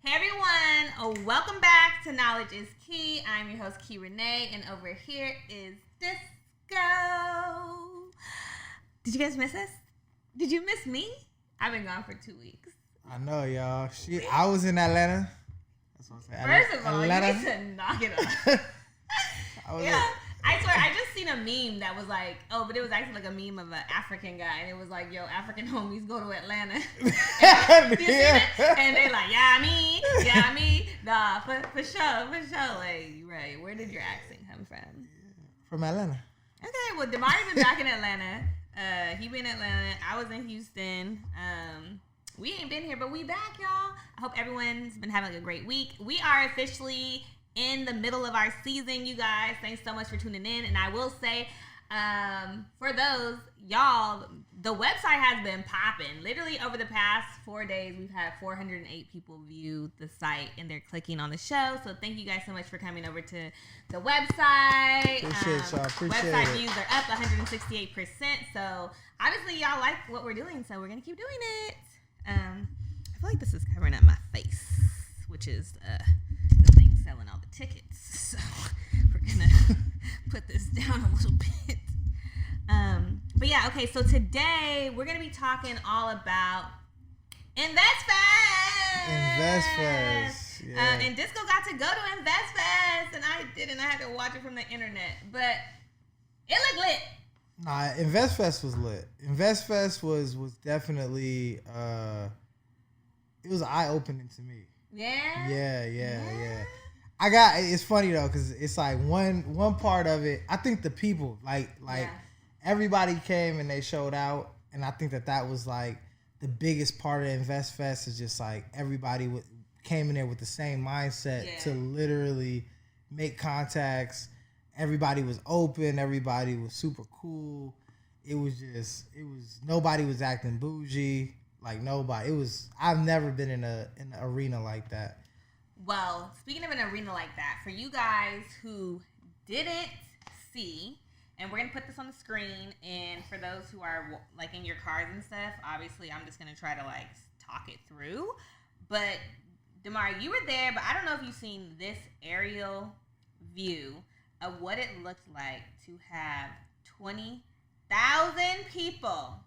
Hey everyone, welcome back to Knowledge is Key. I'm your host, Kei Renee, and over here is Disco. Did you guys miss us? Did you miss me? I've been gone for 2 weeks. I know, y'all. I was in Atlanta. That's what I'm saying. First of all, Atlanta. You need to knock it off. I swear, I just seen a meme that was like, but it was actually like a meme of an African guy, and it was like, yo, African homies go to Atlanta. And, and they're like, yeah, me. Nah, for sure. Like, right, where did your accent come from? From Atlanta. Okay, well, Damari been back in Atlanta. He been in Atlanta. I was in Houston. We ain't been here, but we back, y'all. I hope everyone's been having a great week. We are officially in the middle of our season, you guys. Thanks so much for tuning in. And I will say, for those, y'all, the website has been popping. Literally over the past 4 days, we've had 408 people view the site, and they're clicking on the show. So thank you guys so much for coming over to the website. Appreciate y'all. Website views are up 168%. So obviously, y'all like what we're doing, so we're going to keep doing it. I feel like this is covering up my face, which is the thing selling all the tickets. So we're gonna put this down a little bit. But yeah, okay. So today we're gonna be talking all about InvestFest. Yeah. And Disco got to go to InvestFest, and I didn't. I had to watch it from the internet, but it looked lit. Nah, InvestFest was lit. InvestFest was definitely it was eye-opening to me. Yeah. It's funny though, because it's like one part of it. I think the people like everybody came and they showed out, and I think that was like the biggest part of InvestFest is just like everybody came in there with the same mindset to literally make contacts. Everybody was open. Everybody was super cool. Nobody was acting bougie. Like nobody. I've never been in an arena like that. Well, speaking of an arena like that, for you guys who didn't see, and we're going to put this on the screen, and for those who are like in your cars and stuff, obviously I'm just going to try to like talk it through. But Damari, you were there, but I don't know if you've seen this aerial view of what it looked like to have 20,000 people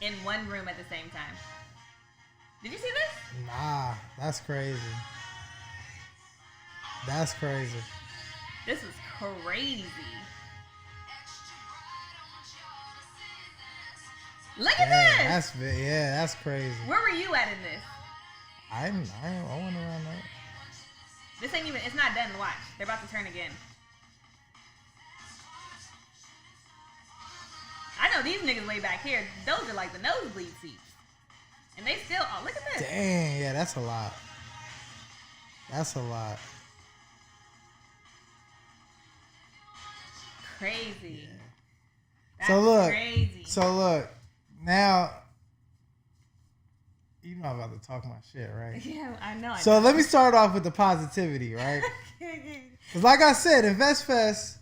in one room at the same time. Did you see this? Nah, that's crazy. This was crazy. Look at this. That's crazy. Where were you at in this? I went around that. This ain't even, it's not done. Watch. They're about to turn again. I know these niggas way back here, those are like the nosebleed seats. And they still, look at this. Dang, yeah, that's a lot. Crazy. Yeah. That's crazy. So look, now, you know I'm about to talk my shit, right? Yeah, I know. So let me start off with the positivity, right? Because like I said, InvestFest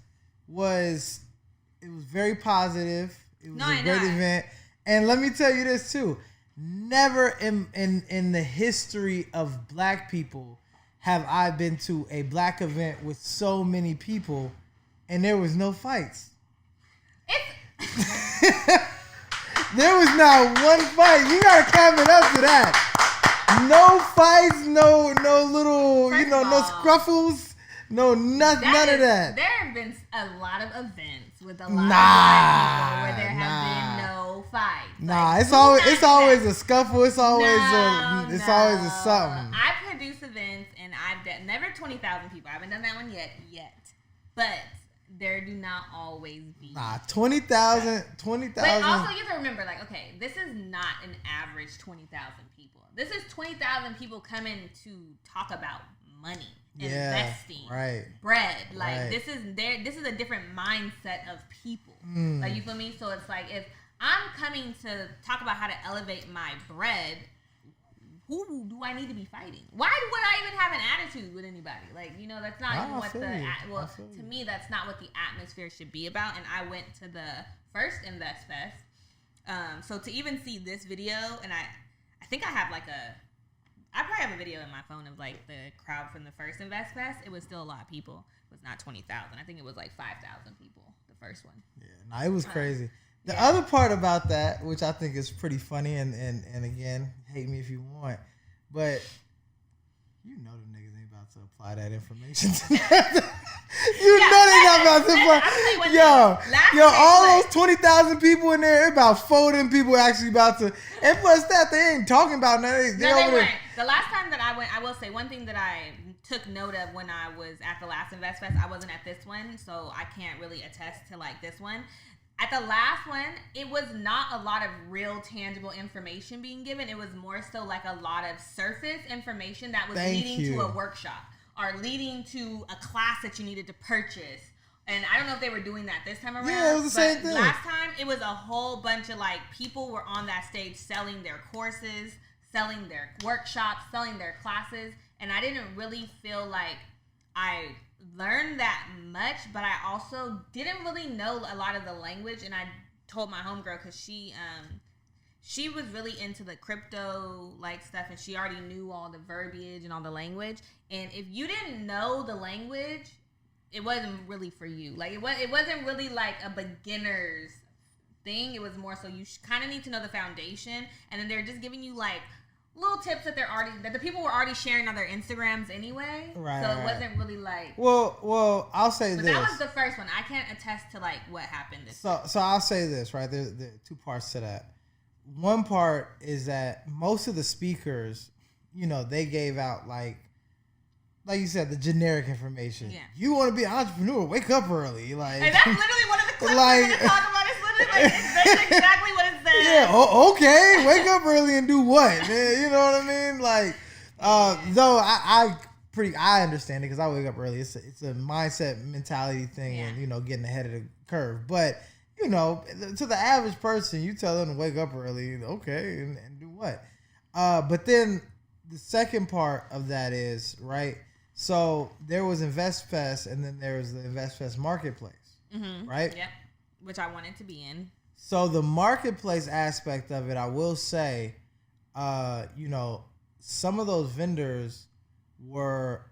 was very positive. It was a great event. And let me tell you this too. Never in the history of black people have I been to a black event with so many people and there was no fights. There was not one fight. You gotta clap it up to that. No fights, no little, no scruffles, none of that. There have been a lot of events with a lot of black people where there have been no fights. Nah, it's always a scuffle. It's always always a something. I produce events and I've never 20,000 people. I haven't done that one yet. But there do not always be. Nah, 20,000. But also you have to remember, like, okay, this is not an average 20,000 people. This is 20,000 people coming to talk about money, investing, bread. Like this is a different mindset of people. Like, you feel me? So it's like, if I'm coming to talk about how to elevate my bread, who do I need to be fighting? Why would I even have an attitude with anybody? Like, that's not even what to me, that's not what the atmosphere should be about. And I went to the first InvestFest. So to even see this video, and I think I have I probably have a video in my phone of like the crowd from the first InvestFest. It was still a lot of people. It was not 20,000. I think it was like 5,000 people, the first one. Yeah, it was crazy. The other part about that, which I think is pretty funny, and again, hate me if you want, but you know the niggas ain't about to apply that information to that. You know they not about to apply. Yo, all those 20,000 people in there, about 4 of them people actually about to. And plus that, they ain't talking about nothing. No, they weren't. The last time that I went, I will say one thing that I took note of when I was at the last InvestFest. I wasn't at this one, so I can't really attest to like this one. At the last one, it was not a lot of real tangible information being given. It was more so like a lot of surface information that was leading to a workshop or leading to a class that you needed to purchase. And I don't know if they were doing that this time around. Yeah, it was the same thing. Last time, it was a whole bunch of like people were on that stage selling their courses, selling their workshops, selling their classes. And I didn't really feel like I learned that much, but I also didn't really know a lot of the language. And I told my homegirl, because she was really into the crypto like stuff, and she already knew all the verbiage and all the language. And if you didn't know the language, it wasn't really for you. Like it wasn't really like a beginner's thing. It was more so you kind of need to know the foundation, and then they're just giving you like little tips that the people were already sharing on their Instagrams anyway. Right. So it wasn't really like. Well, I'll say this. That was the first one. I can't attest to like what happened. So I'll say this, right? There are 2 parts to that. One part is that most of the speakers, they gave out like you said, the generic information. Yeah. You want to be an entrepreneur? Wake up early. Like, and that's literally one of the clips we're going to talk about. It's literally like that's exactly what it says. Yeah. Okay. Wake up early and do what? You know what I mean? Like, though I understand it because I wake up early. It's a mindset mentality thing, and getting ahead of the curve. But to the average person, you tell them to wake up early, okay, and do what? But then the second part of that is right. So there was InvestFest, and then there was the InvestFest marketplace, right? Yep, which I wanted to be in. So the marketplace aspect of it, I will say, some of those vendors were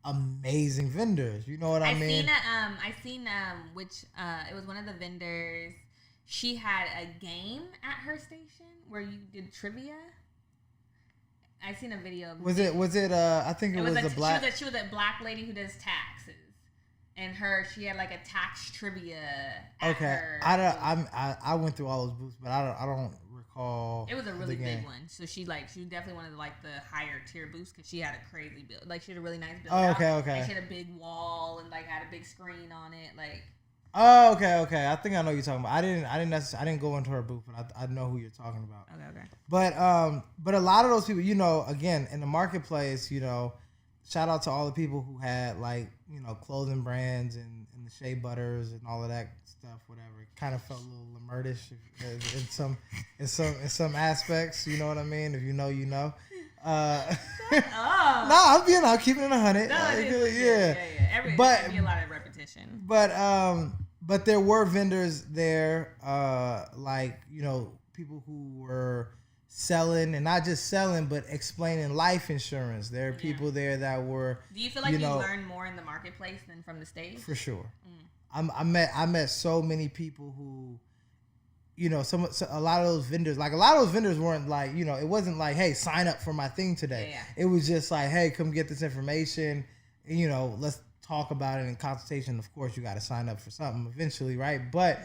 amazing vendors. You know what I mean? I seen which it was one of the vendors. She had a game at her station where you did trivia. I seen a video of Was it I think it was a black she was a black lady who does taxes. And she had like a tax trivia at her I went through all those booths, but I don't recall. It was a really big one. So she definitely wanted like the higher tier booths because she had a crazy build. Like she had a really nice build. Oh, okay. And she had a big wall and like had a big screen on it. Like. Oh, okay. I think I know what you're talking about. I didn't go into her booth, but I know who you're talking about. Okay. But a lot of those people, again, in the marketplace, shout out to all the people who had like, clothing brands and the shea butters and all of that stuff, whatever. It kind of felt a little Lamertish in some aspects, you know what I mean? If you know, you know. I'm keeping it 100. No, yeah. But be a lot of repetition. But there were vendors there, people who were selling, and not just selling, but explaining life insurance. There are people there that were. Do you feel like you learned more in the marketplace than from the stage? For sure. I met so many people who. A lot of those vendors weren't like, it wasn't like, hey, sign up for my thing today. Yeah. It was just like, hey, come get this information. And, let's talk about it in consultation. Of course, you got to sign up for something eventually, right? But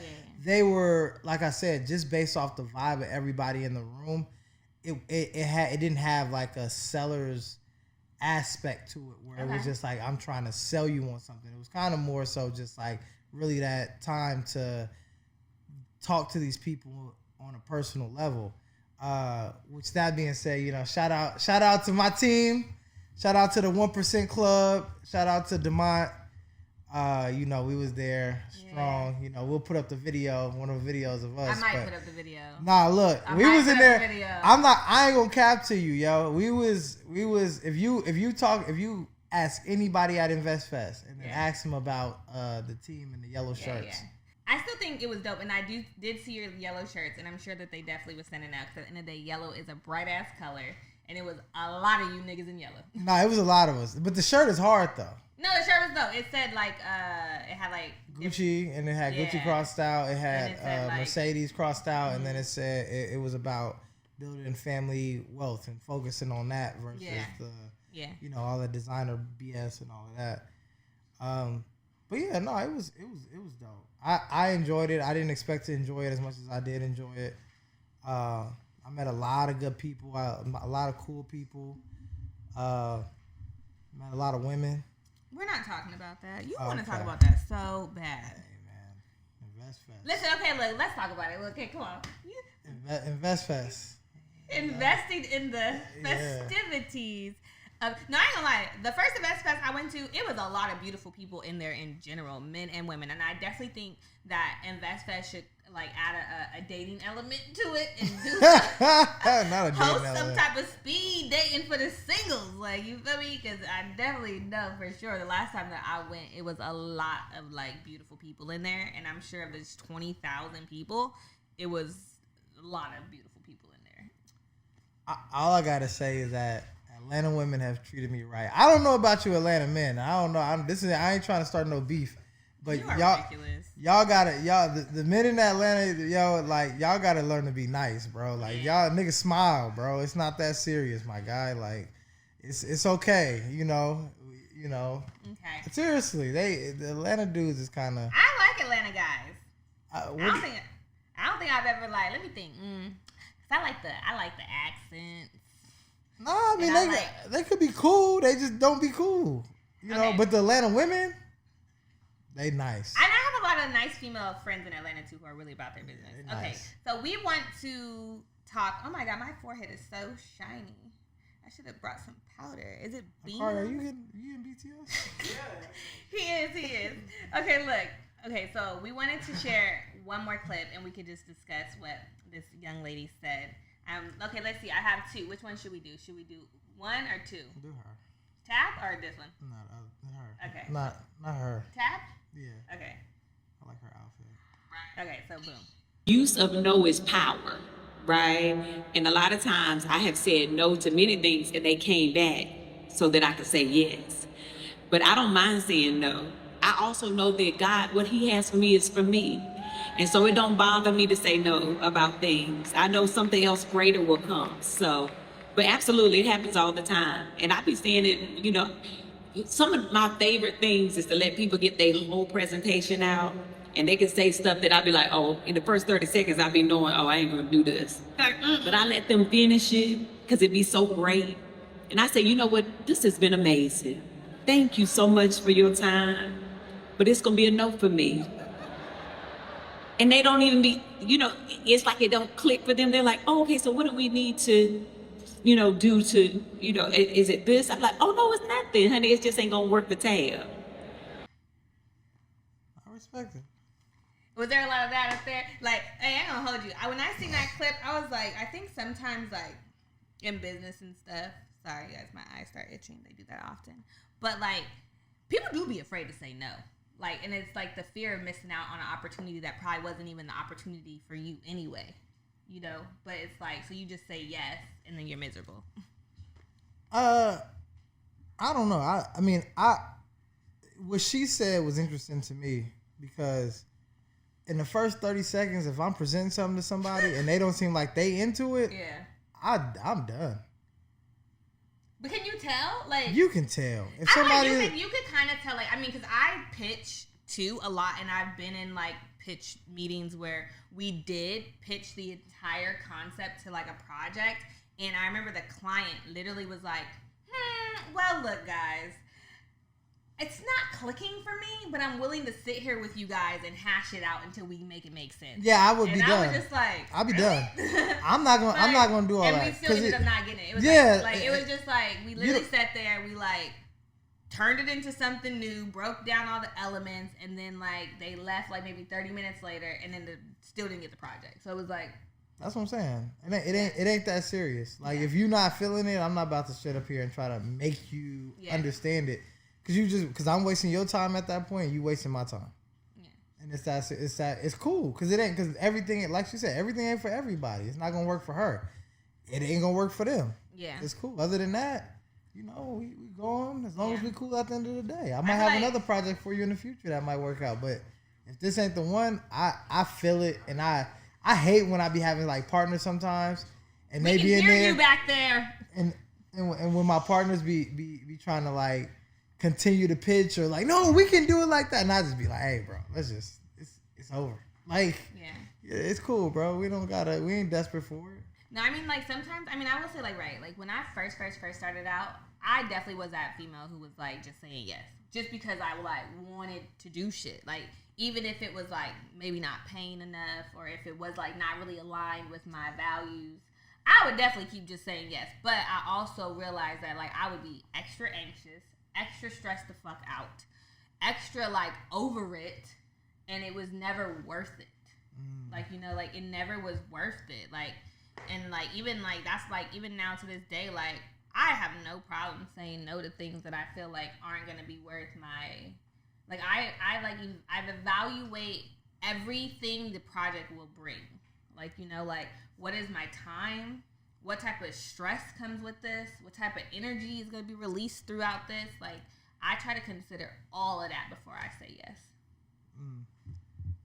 they were, like I said, just based off the vibe of everybody in the room, it didn't have like a seller's aspect to it where it was just like, I'm trying to sell you on something. It was kind of more so just like really that time to talk to these people on a personal level. Which that being said, shout out to my team, shout out to the 1% Club, shout out to Demont. We was there strong. We'll put up the video, one of the videos of us. I might put up the video. Nah, look, we was in there. I ain't gonna cap to you, yo. We was. If you ask anybody at InvestFest and then ask them about the team in the yellow shirts. I still think it was dope, and I did see your yellow shirts, and I'm sure that they definitely was sending out. Because at the end of the day, yellow is a bright ass color, and it was a lot of you niggas in yellow. Nah, it was a lot of us, but the shirt is hard though. No, the shirt was dope. It said like it had like Gucci, and it had Gucci crossed out. It had like, Mercedes crossed out, and then it said it was about building family wealth and focusing on that versus the all the designer BS and all of that. But yeah, no, it was dope. I enjoyed it. I didn't expect to enjoy it as much as I did enjoy it. I met a lot of good people, a lot of cool people. Met a lot of women. We're not talking about that. You want to talk about that so bad. Hey, man. InvestFest. Listen, okay, look, let's talk about it. Okay, come on. InvestFest. Investing in the festivities. No, I ain't gonna lie. The first InvestFest I went to, it was a lot of beautiful people in there in general, men and women. And I definitely think that InvestFest should like add a dating element to it and do host some type of speed dating for the singles. Like, you feel me? Because I definitely know for sure the last time that I went, it was a lot of like beautiful people in there. And I'm sure of there's 20,000 people, it was a lot of beautiful people in there. All I gotta say is that Atlanta women have treated me right. I don't know about you Atlanta men. I don't know. I ain't trying to start no beef. But y'all gotta the men in Atlanta, y'all gotta learn to be nice, bro. Like y'all niggas smile, bro. It's not that serious, my guy. Like it's okay, you know. Okay. Seriously, the Atlanta dudes is kind of. I like Atlanta guys. I don't think I've ever like. Let me think. I like the accents. No, I mean they could be cool. They just don't be cool, you know. But the Atlanta women. They nice. And I have a lot of nice female friends in Atlanta too who are really about their business. Okay, so we want to talk. Oh my god, my forehead is so shiny. I should have brought some powder. Is it beans? Are you in BTS? Yeah. He is. Okay, look. Okay, so we wanted to share one more clip and we could just discuss what this young lady said. Okay, let's see. I have two. Which one should we do? Should we do one or two? Do her. Tab or this one? Not her. Okay. Not her. Tab? Yeah. Okay. I like her outfit. Okay, so boom. Use of no is power, right? And a lot of times I have said no to many things and they came back so that I could say yes. But I don't mind saying no. I also know that God, what he has for me is for me. And so it don't bother me to say no about things. I know something else greater will come. So, but absolutely, it happens all the time. And I be saying it, some of my favorite things is to let people get their whole presentation out and they can say stuff that I'll be like, oh, in the first 30 seconds, I'll be knowing, oh, I ain't gonna do this. But I let them finish it because it be so great. And I say, you know what? This has been amazing. Thank you so much for your time. But it's gonna be a no for me. And they don't even be, it's like it don't click for them. They're like, oh, okay, so what do we need to do to, is it this? I'm like, oh, no, it's nothing, honey. It just ain't going to work the tab. I respect it. Was there a lot of that up there? Like, hey, I ain't going to hold you. When I seen that clip, I was like, I think sometimes, like, in business and stuff, sorry, guys, my eyes start itching. They do that often. But, like, people do be afraid to say no. Like, and it's like the fear of missing out on an opportunity that probably wasn't even the opportunity for you anyway. But it's like, so you just say yes and then you're miserable. I don't know. I mean, what she said was interesting to me because in the first 30 seconds, if I'm presenting something to somebody and they don't seem like they into it, I'm done. But can you tell? Like, you can tell. If somebody you could kind of tell. Like, I mean, because I pitch too a lot, and I've been in like pitch meetings where we did pitch the entire concept to like a project, and I remember the client literally was like, well, look, guys, it's not clicking for me, but I'm willing to sit here with you guys and hash it out until we make it make sense. Yeah, I would be done. I was just like, I'll be done. I'm not gonna do all that. And we still ended up not getting it. It was it was just like we literally sat there, we like turned it into something new, broke down all the elements, and then like they left like maybe 30 minutes later, and then still didn't get the project. So it was like. That's what I'm saying. It ain't that serious. Like if you're not feeling it, I'm not about to sit up here and try to make you understand it. Because I'm wasting your time at that point. You wasting my time. Yeah. And it's cool because everything, like she said, everything ain't for everybody. It's not gonna work for her. It ain't gonna work for them. Yeah, it's cool. Other than that, we go on as long as we cool at the end of the day. I might have another project for you in the future that might work out. But if this ain't the one, I feel it, and I hate when I be having like partners sometimes, and they be in there. You back there. And when my partners be trying to like continue to pitch or like, no, we can do it like that, and I just be like, hey, bro, it's over. Like, yeah, it's cool, bro. We ain't desperate for it. No, I mean, like, sometimes, I mean, I will say, like, right, like, when I first started out, I definitely was that female who was, like, just saying yes. Just because I, like, wanted to do shit. Like, even if it was, like, maybe not paying enough or if it was, like, not really aligned with my values, I would definitely keep just saying yes. But I also realized that, like, I would be extra anxious, extra stressed the fuck out, extra, like, over it, and it was never worth it. Like, like, it never was worth it. Like, and, like, even, like, that's, like, even now to this day, like, I have no problem saying no to things that I feel like aren't going to be worth my, like, I evaluate everything the project will bring. Like, like, what is my time? What type of stress comes with this? What type of energy is going to be released throughout this? Like, I try to consider all of that before I say yes.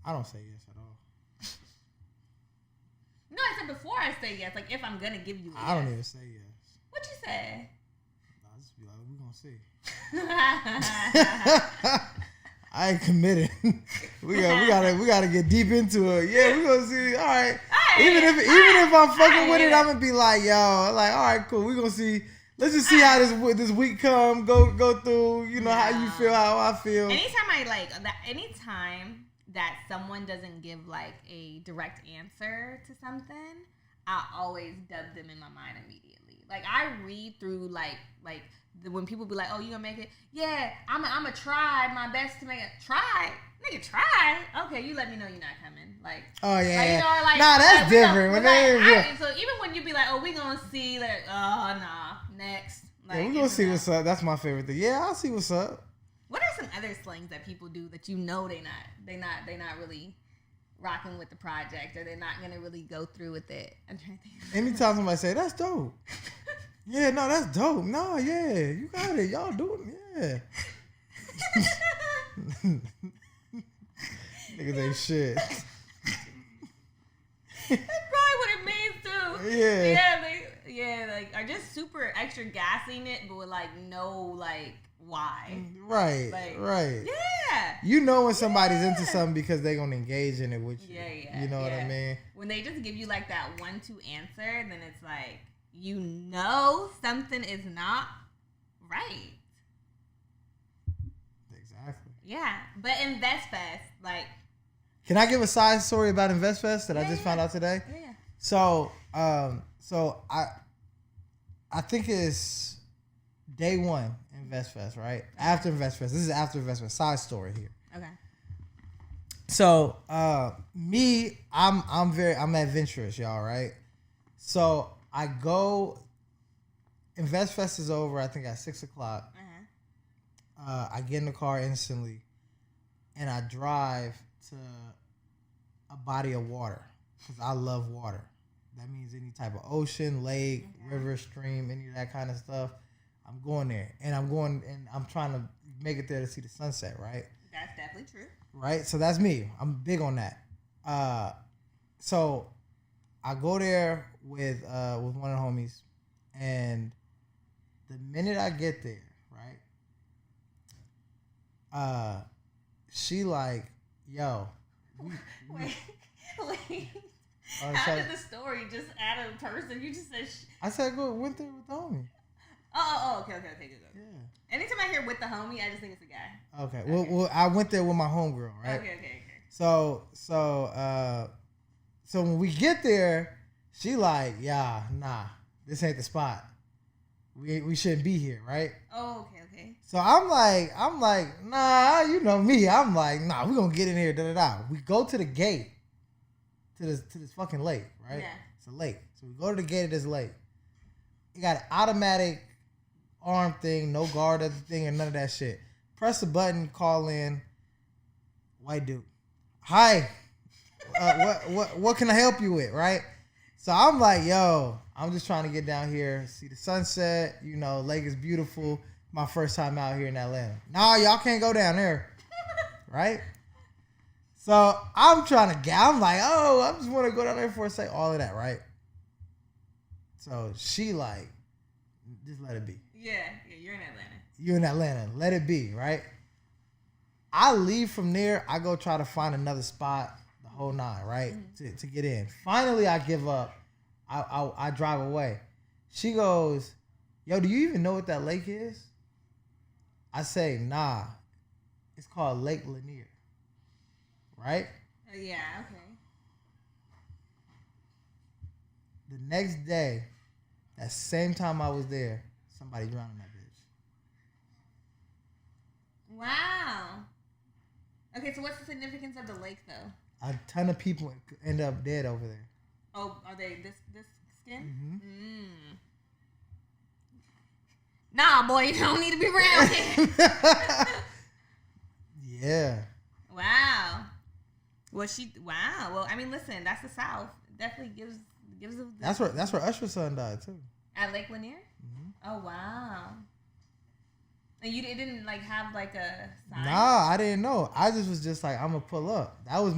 I don't say yes at all. No, I said before I say yes. Like, if I'm going to give you a yes. I don't even say yes. What you say? I'll just be like, we're going to see. I ain't committed. we gotta get deep into it. Yeah, we're gonna see. All right. Even if I'm fucking with it, I'm gonna be like, yo, like, all right, cool. We're gonna see. Let's just see how this week come, go through. How you feel, how I feel. Anytime that someone doesn't give like a direct answer to something, I always dub them in my mind immediately. Like, I read through like when people be like, oh, you gonna make it? Yeah, I'm gonna try my best to make it. Try? Nigga, try? Okay, you let me know you're not coming. Like, oh, yeah. Like, nah, that's different. So even when you be like, oh, we gonna see that, oh, nah, next. Like, yeah, we gonna see what's up. That's my favorite thing. Yeah, I'll see what's up. What are some other slangs that people do that they not really rocking with the project, or they're not gonna really go through with it? I'm trying to think. Anytime somebody say that's dope, yeah, no, that's dope. No, yeah, you got it. Y'all do it, yeah. Niggas ain't shit. That's probably what it means too. Yeah, like are just super extra gassing it, but with like no like why. Right. Yeah. You know when somebody's into something because they're gonna engage in it with you. Yeah. You know what I mean? When they just give you like that 1-2 answer, then it's like something is not right. Exactly. Yeah, but InvestFest, like. Can I give a side story about InvestFest that I just found out today? Yeah. So I think it's day one InvestFest, right? Okay. After InvestFest. This is after InvestFest. Side story here. Okay. So I'm adventurous, y'all, right? So I go. InvestFest is over, I think, at 6:00. I get in the car instantly, and I drive to a body of water because I love water. That means any type of ocean, lake, river, stream, any of that kind of stuff. I'm going there, and I'm trying to make it there to see the sunset. Right? That's definitely true. Right? So that's me. I'm big on that. So I go there with one of the homies, and the minute I get there, right? She like, yo. Wait. After the story, just add a person. You just said. I said went there with the homie. Oh, okay, good. Yeah. Anytime I hear with the homie, I just think it's a guy. Okay. Well, I went there with my homegirl, right? Okay. So when we get there, she like, yeah, nah, this ain't the spot. We shouldn't be here, right? Oh, okay. So I'm like, nah, you know me. I'm like, nah, we gonna get in here, da. We go to the gate, to this fucking lake, right? Yeah. It's a lake. So we go to the gate of this lake. It got an automatic arm thing, no guard at the thing, and none of that shit. Press the button, call in, white dude. hi, what can I help you with, right? So I'm like, yo, I'm just trying to get down here, see the sunset. You know, lake is beautiful. My first time out here in Atlanta. Nah, y'all can't go down there, right? So I'm I'm like, oh, I just want to go down there for a second, all of that, right? So she like, just let it be. Yeah, you're in Atlanta. You're in Atlanta. Let it be, right? I leave from there. I go try to find another spot, the whole nine, right? Mm-hmm. To get in. Finally, I give up. I drive away. She goes, yo, do you even know what that lake is? I say, nah. It's called Lake Lanier. Right? Yeah, okay. The next day, that same time I was there, somebody drowned in that bitch. Wow. Okay, so what's the significance of the lake, though? A ton of people end up dead over there. Oh, are they this skin? Mm-hmm. Nah, boy, you don't need to be around here. Yeah. Wow. Well, Well, I mean, listen, that's the South. It definitely gives. That's where Usher's son died too. At Lake Lanier. Mm-hmm. Oh wow. And it didn't like have like a sign? Nah, I didn't know. I was just like, I'm gonna pull up. That was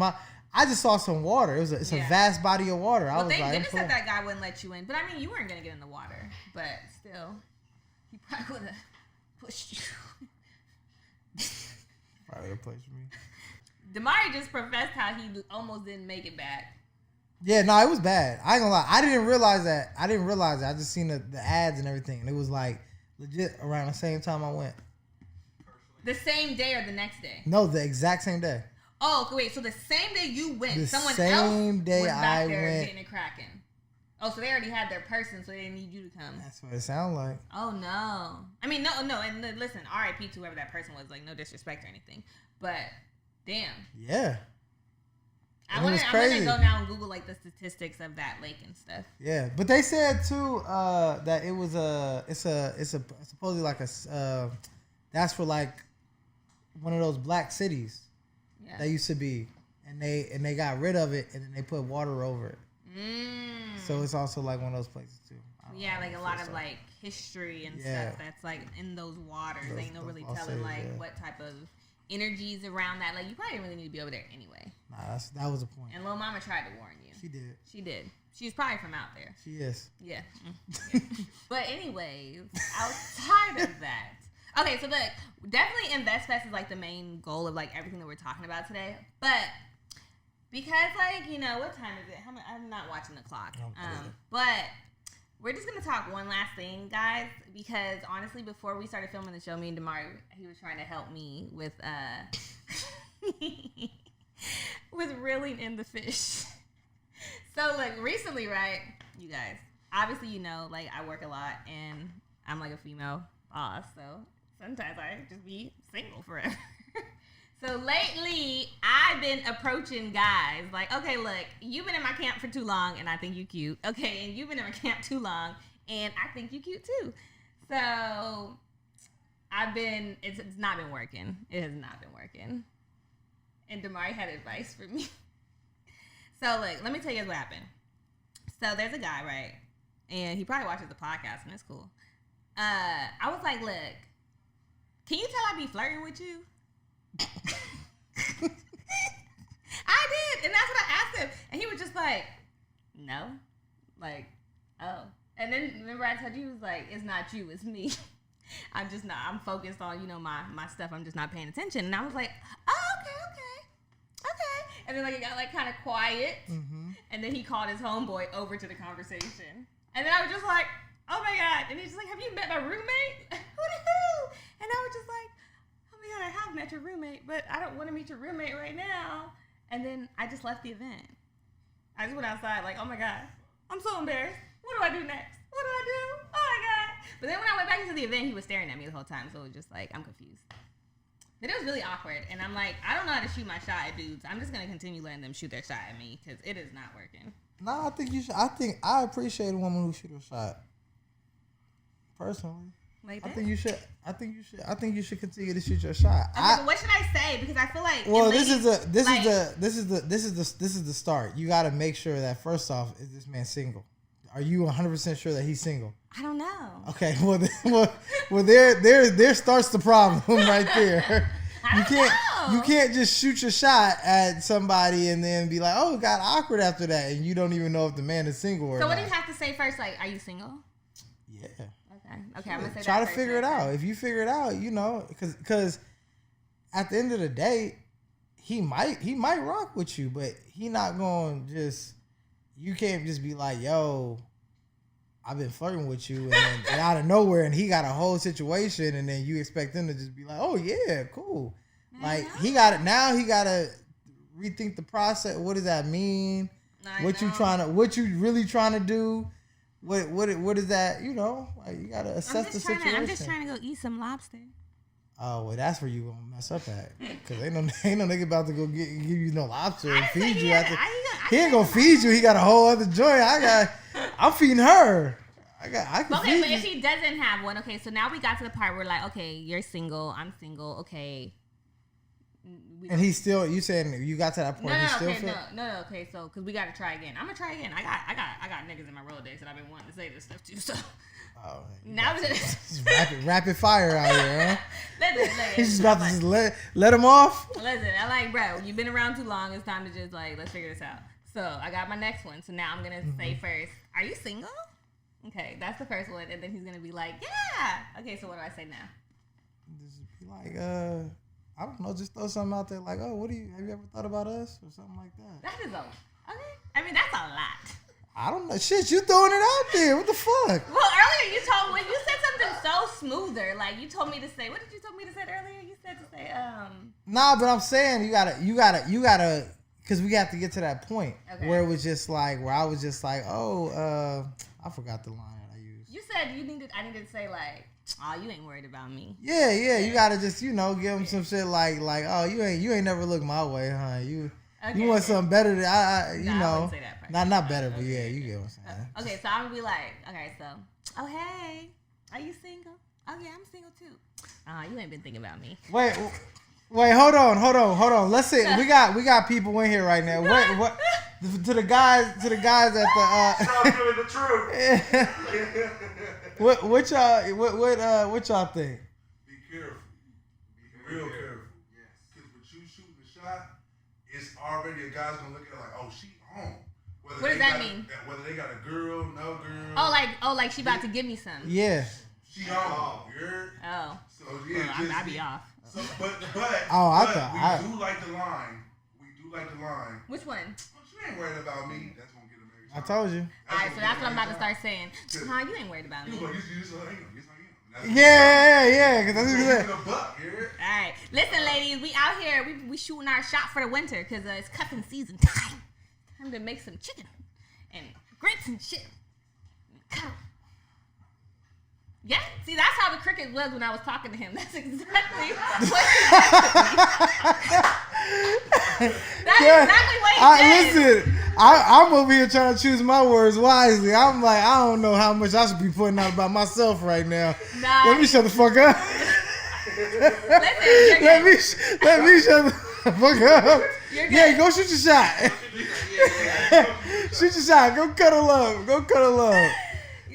I just saw some water. It's a vast body of water. Well, they just said that guy wouldn't let you in, but I mean, you weren't gonna get in the water. But still, he probably would have pushed you. Probably would have pushed me. Damari just professed how he almost didn't make it back. Yeah, no, it was bad. I ain't gonna lie. I didn't realize that. I just seen the ads and everything, and it was like legit around the same time I went. The same day or the next day? No, the exact same day. Oh, wait. So the same day you went, someone else went back there getting it cracking. Oh, so they already had their person, so they didn't need you to come. That's what it sounded like. Oh no. I mean, no. And listen, R.I.P. to whoever that person was. Like, no disrespect or anything, but damn. Yeah. I'm gonna go now and Google like the statistics of that lake and stuff. Yeah, but they said too that it was it's supposedly like that's for like one of those black cities that used to be, and they got rid of it and then they put water over it. So it's also like one of those places too. Yeah, like a lot of like history and stuff that's like in those waters. Ain't no really telling what type of energies around that. Like, you probably didn't really need to be over there anyway. Nah, that was the point. And Lil Mama tried to warn you. She did. She's probably from out there. She is. Yeah. But anyways, outside of that, okay, so definitely InvestFest is like the main goal of like everything that we're talking about today. But because like, you know, what time is it? I'm not watching the clock. But we're just going to talk one last thing, guys, because honestly, before we started filming the show, me and Damari, he was trying to help me with with reeling in the fish. So, like, recently, right, you guys, obviously, you know, like, I work a lot, and I'm, like, a female boss, so sometimes I just be single forever. So lately, I've been approaching guys like, okay, look, you've been in my camp for too long, and I think you cute. Okay, and you've been in my camp too long, and I think you cute too. So it's not been working. It has not been working. And Damari had advice for me. So look, let me tell you what happened. So there's a guy, right? And he probably watches the podcast, and it's cool. I was like, look, can you tell I be flirting with you? I did, and that's what I asked him, and he was just like, no, like, oh. And then remember I told you, he was like, it's not you, it's me. I'm focused on, you know, my stuff. I'm just not paying attention. And I was like, oh, okay. And then like it got like kind of quiet, and then he called his homeboy over to the conversation, and then I was just like, oh my god. And he's just like, have you met my roommate? Who? And I was just like, I have met your roommate, but I don't want to meet your roommate right now. And then I just left the event. I just went outside like, oh my god, I'm so embarrassed. What do I do next? What do I do? Oh my god. But then when I went back into the event, he was staring at me the whole time. So it was just like, I'm confused. But it was really awkward. And I'm like, I don't know how to shoot my shot at dudes. I'm just going to continue letting them shoot their shot at me because it is not working. No, I think you should. I appreciate a woman who shoot her shot. Personally. Like I think you should continue to shoot your shot. Okay, but what should I say? Because I feel like this is the start. You got to make sure that first off, is this man single? Are you 100% sure that he's single? I don't know. Okay, well, there starts the problem right there. You can't just shoot your shot at somebody and then be like, oh, it got awkward after that, and you don't even know if the man is single or not. So what do you have to say first? Like, are you single? Yeah. Okay, I'm gonna say try that to figure it out. If you figure it out, because at the end of the day, he might rock with you, but he not going to just. You can't just be like, yo, I've been flirting with you, and out of nowhere, and he got a whole situation, and then you expect him to just be like, oh yeah, cool. Like he got it now. He got to rethink the process. What does that mean? What you really trying to do? What is that? Like you gotta assess the situation. I'm just trying to go eat some lobster. Oh well, that's where you gonna mess up at, because ain't no nigga about to go give you no lobster and feed you after. He ain't gonna feed you. He got a whole other joint. I'm feeding her. I can okay, feed but you. if he doesn't have one, okay, so now we got to the part where like, okay, you're single, I'm single, okay. And he's still. You saying you got to that point? No. Okay, so because we got to try again. I'm gonna try again. I got niggas in my Rolodex that I've been wanting to say this stuff to. So now it's rapid fire out here. Huh? Listen. He's just about to just let him off. Listen, I like, bro. You've been around too long. It's time to just like let's figure this out. So I got my next one. So now I'm gonna say first, are you single? Okay, that's the first one, and then he's gonna be like, yeah. Okay, so what do I say now? Just be like, I don't know, just throw something out there like, oh, have you ever thought about us or something like that? That is okay. I mean, that's a lot. I don't know. Shit, you throwing it out there. What the fuck? Well, earlier when you said something so smoother, like you told me to say, what did you tell me to say earlier? You said to say, Nah, but I'm saying you gotta, because we have to get to that point where it was just like, where I was just like, oh, I forgot the line that I used. You said I needed to say like, oh, you ain't worried about me. Yeah, you gotta just, give him some shit like, oh, you ain't never looked my way, huh? You want something better than I wouldn't say that not better, but yeah, you get what I'm saying. Okay, so I'm gonna be like, okay, so, oh hey, are you single? Oh yeah, I'm single too. You ain't been thinking about me. Wait, hold on. Let's see. We got people in here right now. What? To the guys at the. Stop doing the truth. What y'all think? Be careful. Be real careful. Yes. Because with you shooting the shot, it's already a guy's gonna look at it like, oh, she home. What does that mean? Whether they got a girl, no girl. Oh, like she about to give me some. Yeah. She home. Oh. So yeah, I'd be off. So, but we do like the line. Which one? Well, you ain't worried about me. That's gonna get him every time. I told you. All right, so that's what I'm about to start saying. You ain't worried about me. Yeah, because that's what you said. All right, listen, ladies, we out here. We shooting our shot for the winter because it's cuffing season time. Time to make some chicken and grits and shit. Yeah, see, that's how the cricket was when I was talking to him. That's exactly what he exactly what he did. Listen, I'm over here trying to choose my words wisely. I'm like, I don't know how much I should be putting out about myself right now. Nah, let me shut the fuck up. Listen, let me shut the fuck up. Yeah, go shoot your shot. Shoot your shot. Go cuddle up.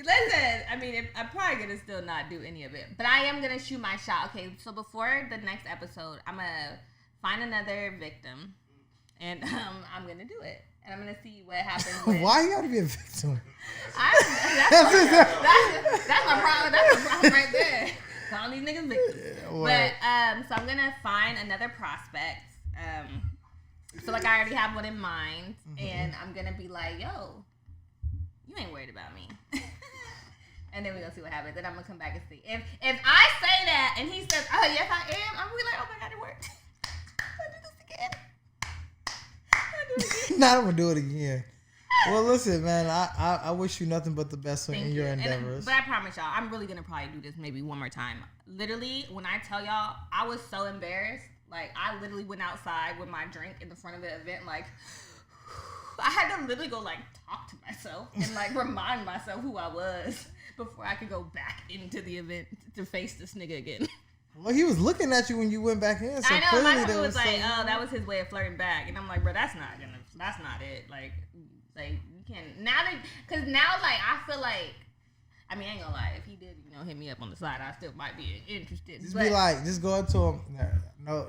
Listen, I mean, I'm probably going to still not do any of it. But I am going to shoot my shot. Okay, so before the next episode, I'm going to find another victim. And I'm going to do it. And I'm going to see what happens. Why you got to be a victim? That's my problem. That's my problem right there. Calling these niggas victims. Yeah, but, so I'm going to find another prospect. So, like, I already have one in mind. Mm-hmm. And I'm going to be like, yo, you ain't worried about me. And then we're going to see what happens. Then I'm going to come back and see. If I say that and he says, oh, yes, I am, I'm going to be like, oh, my God, it worked. I'll do this again. Now I'm going to do it again. Well, listen, man, I wish you nothing but the best in your endeavors. But I promise y'all, I'm really going to probably do this maybe one more time. Literally, when I tell y'all, I was so embarrassed. Like, I literally went outside with my drink in the front of the event, like, I had to literally go, like, talk to myself and, like, remind myself who I was. before I could go back into the event to face this nigga again. Well, he was looking at you when you went back in. So I know, my husband was like, oh, that was his way of flirting back. And I'm like, bro, that's not it. Like you can't, now that, because now, like, I feel like, I mean, I ain't gonna lie, if he did, hit me up on the side, I still might be interested. Just be like, just go up to him. No,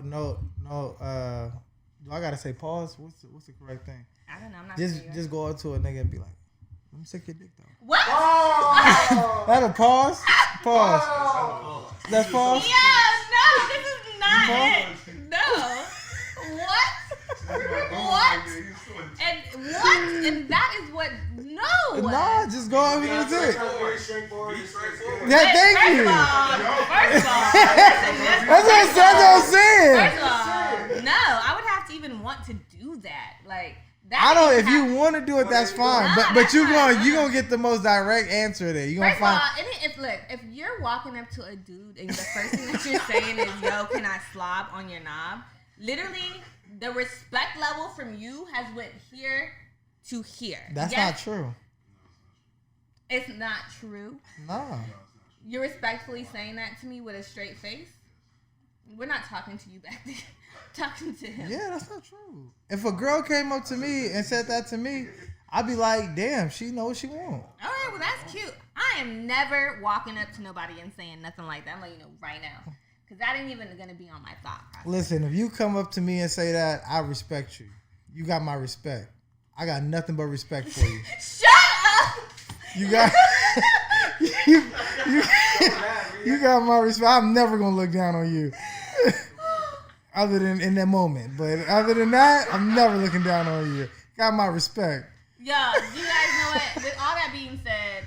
do I gotta say pause? What's the correct thing? I don't know, I'm not just go up to a nigga and be like, let me suck your dick though. What? Oh! That a pause? Pause. Oh. That's pause? Yeah, no, this is not it. No. What? And that is what, no. Nah, just go over here and do it. Straightforward. Yeah, thank you. First of all, that's what I'm saying. First of all, no, I would have to even want to do that. Like, that I don't. If you want to do it, that's fine. Nah, but you gonna get the most direct answer there. You gonna First of all, if you're walking up to a dude and the first thing that you're saying is, "Yo, can I slob on your knob?" Literally, the respect level from you has went here to here. That's not true. It's not true. No. You're respectfully saying that to me with a straight face. We're not talking to you back there. Talking to him. Yeah, that's not true. If a girl came up to me and said that to me, I'd be like, damn, she know what she want. All right, well, that's cute. I am never walking up to nobody and saying nothing like that. I'm letting you know right now. Because that ain't even going to be on my thought process. Listen, if you come up to me and say that, I respect you. You got my respect. I got nothing but respect for you. Shut up! You got... you got my respect. I'm never going to look down on you. Other than in that moment. But other than that, I'm never looking down on you. Got my respect. Yo, you guys know what? With all that being said,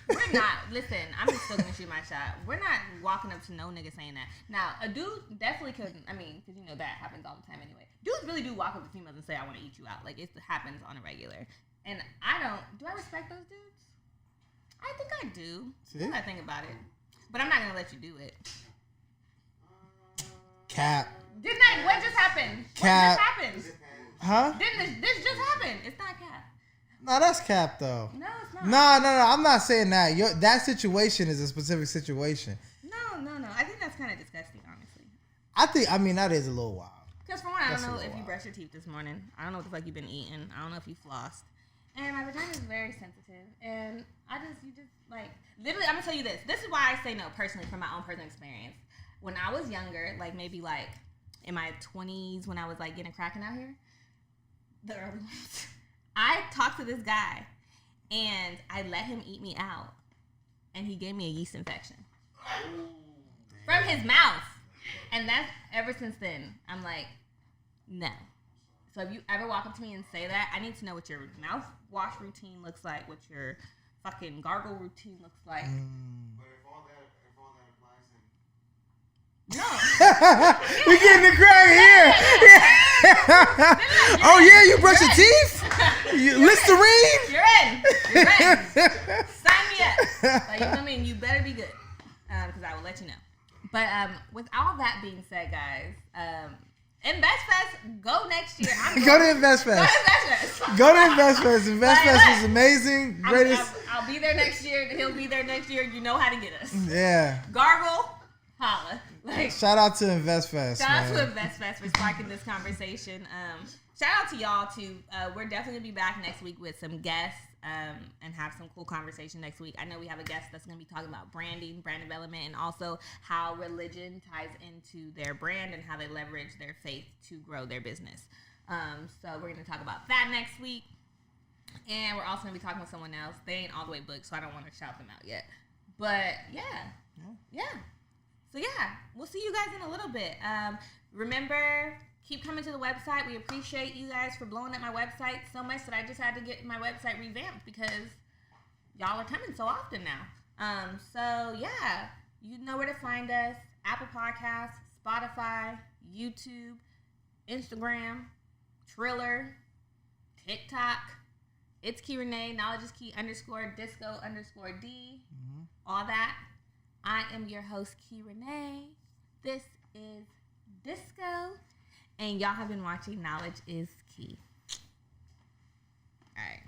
we're not, listen, I'm just still going to shoot my shot. We're not walking up to no nigga saying that. Now, a dude definitely could, because that happens all the time anyway. Dudes really do walk up to females and say, I want to eat you out. Like, it happens on a regular. And do I respect those dudes? I think I do. Now that I think about it. But I'm not going to let you do it. Cap. What just happened? Cap. What just happened? Huh? This just happened. It's not cap. No, that's cap though. No, it's not. No. I'm not saying that. That situation is a specific situation. No. I think that's kind of disgusting, honestly. That is a little wild. Because for one, I don't know if you brushed your teeth this morning. I don't know what the fuck you've been eating. I don't know if you flossed. And my vagina is very sensitive. And you just like, literally, I'm going to tell you this. This is why I say no, personally, from my own personal experience. When I was younger, like maybe like in my 20s when I was like getting cracking out here, the early ones, I talked to this guy and I let him eat me out and he gave me a yeast infection from his mouth. And that's ever since then, I'm like, no. So if you ever walk up to me and say that, I need to know what your mouthwash routine looks like, what your fucking gargle routine looks like. No. We getting the crack here. Oh yeah, you brush your teeth? Listerine? You're in. Sign me up. Like, you know what I mean? You better be good. Because I will let you know. But with all that being said, guys, InvestFest, go next year. Go to InvestFest. Go to InvestFest. InvestFest was amazing. Greatest. I'll be there next year. He'll be there next year. You know how to get us. Yeah. Gargle. Holla. Shout out to InvestFest. Shout out to InvestFest for sparking this conversation. Shout out to y'all too. We're definitely gonna be back next week with some guests and have some cool conversation next week. I know we have a guest that's gonna be talking about branding, brand development, and also how religion ties into their brand and how they leverage their faith to grow their business. So we're gonna talk about that next week. And we're also gonna be talking with someone else. They ain't all the way booked, so I don't want to shout them out yet. But yeah. So yeah, we'll see you guys in a little bit. Remember, keep coming to the website. We appreciate you guys for blowing up my website so much that I just had to get my website revamped because y'all are coming so often now. So yeah, you know where to find us: Apple Podcasts, Spotify, YouTube, Instagram, Triller, TikTok. It's Kei Renee. Knowledge is Key _Disco _D. All that. I am your host, Kei Renee. This is Disco. And y'all have been watching Knowledge is Key. All right.